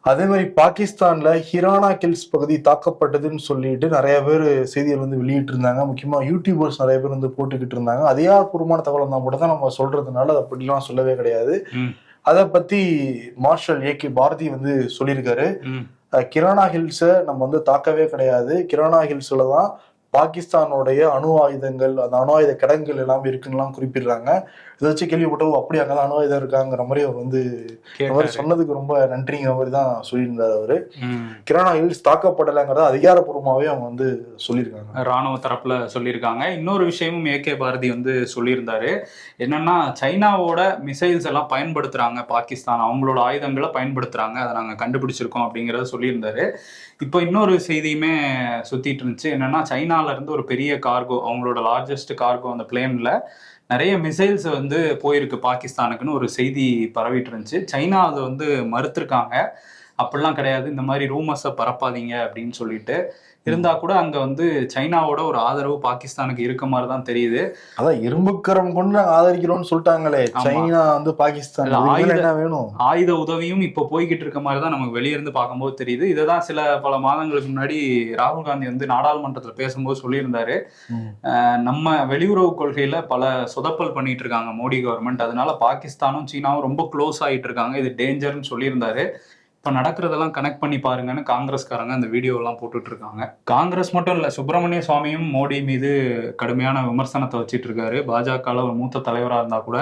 அதே மாதிரி பாகிஸ்தான்ல ஹிரானா கில்ஸ் பகுதி தாக்கப்பட்டதுன்னு சொல்லிட்டு நிறைய பேர் செய்திகள் வந்து வெளியிட்டு இருந்தாங்க. முக்கியமா யூடியூபர்ஸ் நிறைய பேர் வந்து போட்டுக்கிட்டு இருந்தாங்க. அதிகாரப்பூர்வமான தகவல் இருந்தால் மட்டும் தான் நம்ம சொல்றதுனால அதை அப்படிலாம் சொல்லவே கிடையாது. அதை பத்தி மார்ஷல் ஏகே பாரதி வந்து சொல்லியிருக்காரு. கிரானா ஹில்ஸை நம்ம வந்து தாக்கவே கிடையாது. கிரானா ஹில்ஸ்ல தான் பாகிஸ்தானுடைய அணு ஆயுதங்கள், அந்த அணு ஆயுத கிடங்குகள் எல்லாமே இருக்குன்னு குறிப்பிடுறாங்க. இதை வச்சு கேள்விப்பட்டோம், அப்படி அங்கதான் அணு ஆயுதம் இருக்காங்கிற மாதிரி அவர் வந்து சொன்னதுக்கு ரொம்ப நன்றிங்கிற மாதிரி தான் சொல்லியிருந்தார் அவரு. கிரானா ஹில்ஸ் தாக்கப்படலைங்கிறத அதிகாரப்பூர்வமாவே அவங்க வந்து சொல்லியிருக்காங்க, ராணுவ தரப்புல சொல்லியிருக்காங்க. இன்னொரு விஷயமும் ஏகே பாரதி வந்து சொல்லியிருந்தாரு. என்னன்னா, சைனாவோட மிசைல்ஸ் எல்லாம் பயன்படுத்துறாங்க பாகிஸ்தான், அவங்களோட ஆயுதங்களை பயன்படுத்துறாங்க, அதை நாங்க கண்டுபிடிச்சிருக்கோம் அப்படிங்கறத சொல்லியிருந்தாரு. இப்போ இன்னொரு செய்தியுமே சுத்திட்டு இருந்துச்சு. என்னன்னா, சைனால இருந்து ஒரு பெரிய கார்கோ, அவங்களோட லார்ஜஸ்ட் கார்கோ அந்த பிளேன்ல நிறைய மிசைல்ஸ் வந்து போயிருக்கு பாகிஸ்தானுக்குன்னு ஒரு செய்தி பரவிட்டு இருந்துச்சு. சைனா அதை வந்து மறுத்திருக்காங்க. அப்படிலாம் கிடையாது, இந்த மாதிரி ரூமர்ஸை பரப்பாதீங்க அப்படின்னு சொல்லிட்டு. இருந்தா கூட அங்க வந்து சைனாவோட ஒரு ஆதரவு பாகிஸ்தானுக்கு இருக்க மாதிரி தான் தெரியுது. அதான் இரும்புக்கரம் கொண்டு நாங்க ஆதரிக்கிறோம்னு சொல்லிட்டாங்களே சைனா வந்து பாகிஸ்தான். ஆயுத உதவியும் இப்ப போய்கிட்டு இருக்க மாதிரி தான் நமக்கு வெளியிருந்து பார்க்கும்போது தெரியுது. இதுதான் சில பல மாதங்களுக்கு முன்னாடி ராகுல் காந்தி வந்து நாடாளுமன்றத்துல பேசும்போது சொல்லியிருந்தாரு, நம்ம வெளியுறவு கொள்கையில பல சொதப்பல் பண்ணிட்டு இருக்காங்க மோடி கவர்மெண்ட், அதனால பாகிஸ்தானும் சீனாவும் ரொம்ப க்ளோஸ் ஆகிட்டு இருக்காங்க, இது டேஞ்சர்னு சொல்லியிருந்தாரு. இப்போ நடக்கிறதெல்லாம் கனெக்ட் பண்ணி பாருங்கன்னு காங்கிரஸ்காரங்க அந்த வீடியோ எல்லாம் போட்டுட்டு இருக்காங்க. காங்கிரஸ் மட்டும் இல்லை, சுப்பிரமணிய சுவாமியும் மோடி மீது கடுமையான விமர்சனத்தை வச்சுட்டு இருக்காரு. பாஜகவில் ஒரு மூத்த தலைவராக இருந்தா கூட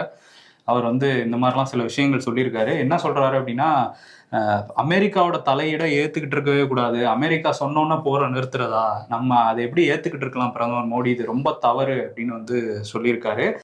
அவர் வந்து இந்த மாதிரிலாம் சில விஷயங்கள் சொல்லியிருக்காரு. என்ன சொல்றாரு அப்படின்னா, அமெரிக்காவோட தலையிட ஏத்துக்கிட்டு இருக்கவே கூடாது, அமெரிக்கா சொன்னோன்னா போற நிறுத்துறதா, நம்ம அதை எப்படி ஏத்துக்கிட்டு இருக்கலாம் பிரதமர் மோடி, இது ரொம்ப தவறு அப்படின்னு வந்து சொல்லியிருக்காரு.